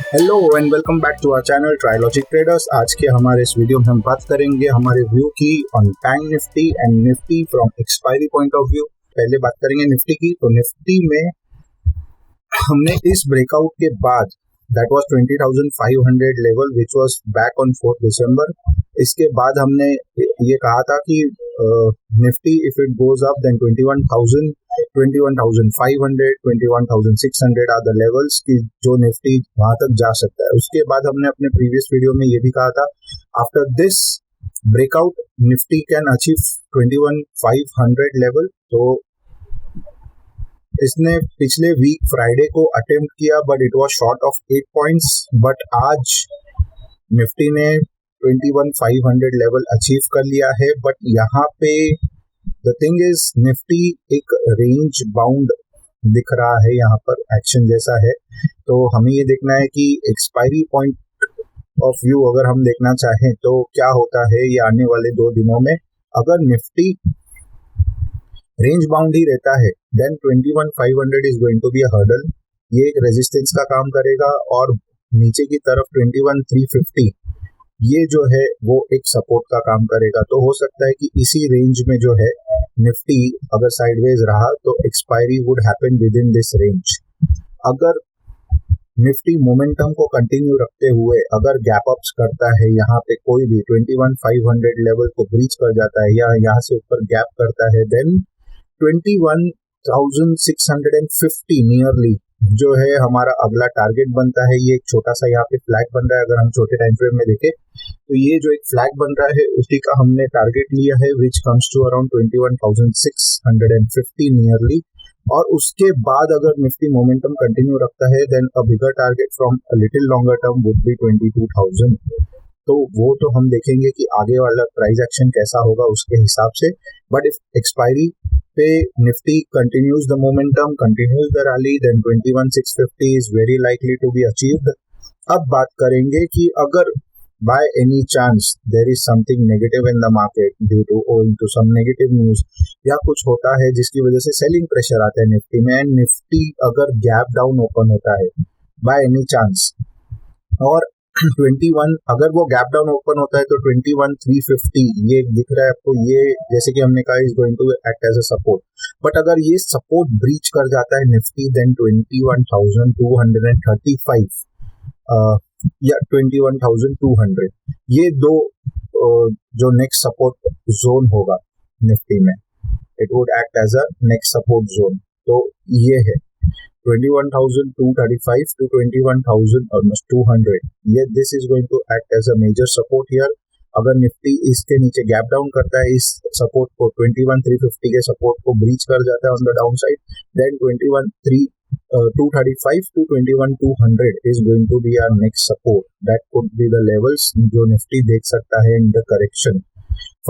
Hello and welcome back to our channel Trialogic Traders. आज के हमारे इस वीडियो में हम बात करेंगे हमारे व्यू की on bank Nifty and Nifty from expiry point of view. पहले बात करेंगे निफ्टी की। तो निफ्टी में हमने इस ब्रेकआउट के बाद that was 20,500 level which was back on 4 दिसंबर। इसके बाद हमने ये कहा था कि Nifty if it goes up then 21,000, 21,500, 21,600 are the levels की जो निफ्टी वहां तक जा सकता है। उसके बाद हमने अपने प्रीवियस वीडियो में ये भी कहा था after this breakout Nifty can achieve 21,500 level. तो इसने पिछले वीक फ्राइडे को अटेम्प्ट किया but it was short of 8 points. But आज निफ्टी ने 21,500 लेवल अचीव कर लिया है। बट यहाँ पे द थिंग इज निफ्टी एक रेंज बाउंड दिख रहा है, यहाँ पर एक्शन जैसा है। तो हमें ये देखना है कि एक्सपायरी पॉइंट ऑफ व्यू अगर हम देखना चाहें तो क्या होता है ये आने वाले 2 दिनों में। अगर निफ्टी रेंज बाउंड ही रहता है then 21,500 is going to be a hurdle. ये एक रेजिस्टेंस का काम करेगा और नीचे की तरफ 21,350 ये जो है वो एक सपोर्ट का काम करेगा। तो हो सकता है कि इसी रेंज में जो है निफ्टी अगर साइडवेज रहा तो expiry would happen with in this range. अगर निफ्टी मोमेंटम को कंटिन्यू रखते हुए अगर गैप अप्स करता है, यहाँ पे कोई भी 21,500 लेवल को ब्रीच कर जाता है या यहाँ से ऊपर गैप करता है देन 21,650 नियरली जो है हमारा अगला टारगेट बनता है। ये एक छोटा सा यहाँ पे फ्लैग बन रहा है। अगर हम छोटे टाइम फ्रेम में देखें तो ये जो एक फ्लैग बन रहा है उसी का हमने टारगेट लिया है which comes to around 21,650 nearly. और उसके बाद अगर निफ्टी मोमेंटम कंटिन्यू रखता है then a bigger target from a little longer term would be 22,000। तो वो तो हम देखेंगे कि आगे वाला प्राइस एक्शन कैसा होगा उसके हिसाब से। बट इफ एक्सपायरी पे Nifty continues the momentum, continues the rally, then 21,650 is very likely to be achieved. अब बात करेंगे कि अगर by any chance there is something negative in the market due to owing to some negative news या कुछ होता है जिसकी वजह से सेलिंग प्रेशर आता है निफ्टी में एंड निफ्टी अगर गैप डाउन ओपन होता है बाय एनी चांस और 21 अगर वो गैप डाउन ओपन होता है तो 21,350 ये दिख रहा है आपको, ये जैसे कि हमने कहा is going to act as a support. But अगर ये सपोर्ट ब्रीच कर जाता है निफ्टी देन 21,235 या 21,200 ये दो जो नेक्स्ट सपोर्ट जोन होगा निफ्टी में it would act as a next support zone. तो ये है 21,235 to 21,000 almost 200 ये this is going to act as a major support here. अगर निफ्टी इसके नीचे गैप डाउन करता है इस सपोर्ट को 21,350 के सपोर्ट को ब्रीच कर जाता है on the down side then 21,235 to 21,200 is going to be our next support. That could be the levels जो निफ्टी देख सकता है in the correction.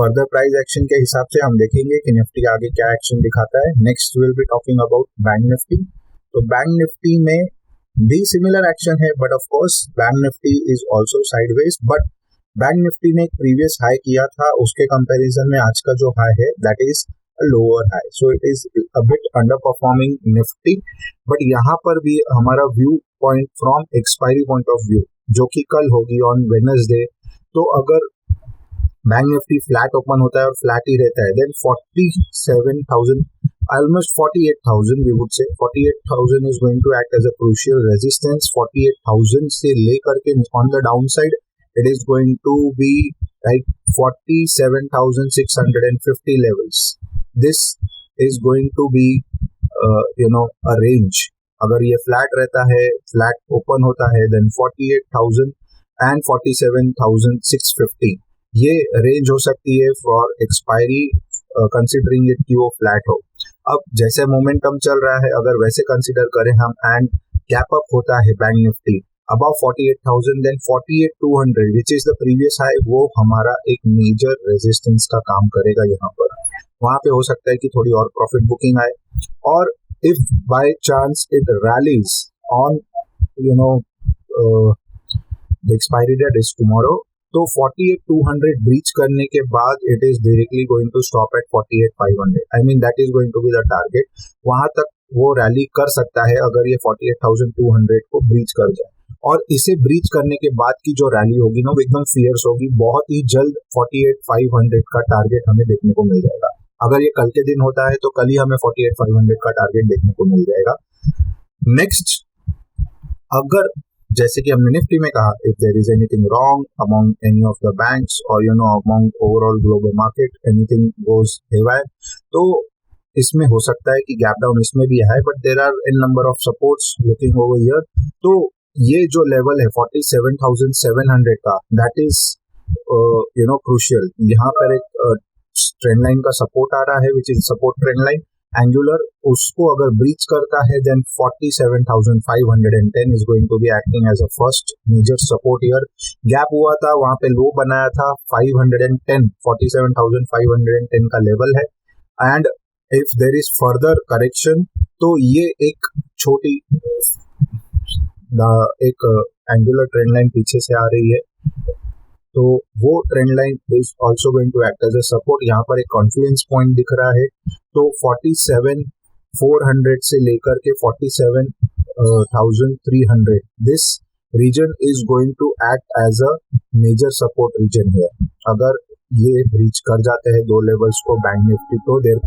Further price action के हिसाब से हम देखेंगे कि निफ्टी आगे क्या एक्शन दिखाता है। Next will be talking about bank Nifty. तो बैंक निफ्टी में भी सिमिलर एक्शन है but of course bank Nifty is also sideways. But bank Nifty ने एक प्रीवियस हाई किया था उसके कंपैरिजन में आज का जो हाई है that is a lower high, so it is a bit under performing Nifty. But यहाँ पर भी हमारा view point from expiry point of view जो कि कल होगी ऑन वेडनेसडे, तो अगर बैंक निफ्टी फ्लैट ओपन होता है और फ्लैट ही रहता है then 47,000 almost 48,000 we would say 48,000 is going to act as a crucial resistance। 48,000 से लेकर के on the downside it is going to be like 47,650 levels। this is going to be a range। अगर ये flat रहता है, flat open होता है then 48,000 and 47,650 ये रेंज हो सकती है फॉर एक्सपायरी कंसिडरिंग इट कि वो फ्लैट हो। अब जैसे मोमेंटम चल रहा है अगर वैसे कंसीडर करें हम एंड गैप अप होता है bank Nifty above 48,000 then 48,200 which is the previous high, वो हमारा एक मेजर रेजिस्टेंस का काम करेगा। यहाँ पर वहां पे हो सकता है कि थोड़ी और प्रॉफिट बुकिंग आए और if by chance it rallies on the expiry date is tomorrow तो 48,200 ब्रीच करने के बाद it is directly going to stop at 48,500। I mean that is going to be the target. वहां तक वो रैली कर सकता है अगर ये 48,200 को ब्रीच कर जाए। और इसे ब्रीच करने के बाद की जो रैली होगी ना वो एकदम फियर्स होगी। बहुत ही जल्द 48,500 का टारगेट हमें देखने को मिल जाएगा। अगर ये कल के दिन होता है तो कल ही हमें 48,500 का टारगेट देखने को मिल जाएगा। नेक्स्ट, अगर जैसे कि हमने निफ्टी में कहा, if there is anything wrong among any of the banks और among overall global market, anything goes haywire, तो इसमें हो सकता है कि गैप डाउन इसमें भी है, but there are an number of supports looking over here. तो ये जो लेवल है 47,700 का, दैट इज क्रूशियल। यहाँ पर एक ट्रेंड लाइन का सपोर्ट आ रहा है which is support trend line angular, उसको अगर ब्रीच करता है then 47,510 is going to be acting as a first major support here. Gap हुआ था, वहां पे लो बनाया था 510, 47,510 का लेवल है। And if there is further correction तो ये एक छोटी एक एंगुलर ट्रेंड लाइन पीछे से आ रही है, तो वो trend line is also going to act as a support. यहाँ पर एक कॉन्फ्लुएंस पॉइंट दिख रहा है, तो 47,400 से लेकर के 47,300 this region is going to act as a major support region here. अगर ये रीच कर जाते हैं दो लेवल्स को बैंक निफ्टी, तो there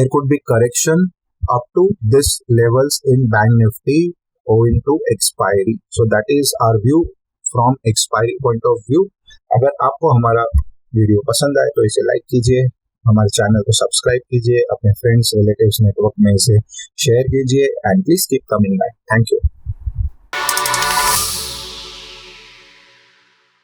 could be correction up to this levels in bank nifty owing to expiry. So that is our view from expiry point of view. अगर आपको हमारा वीडियो पसंद आए तो इसे लाइक कीजिए, हमारे चैनल को सब्सक्राइब कीजिए, अपने फ्रेंड्स रिलेटिव्स नेटवर्क में इसे शेयर कीजिए and please keep coming back. Thank you.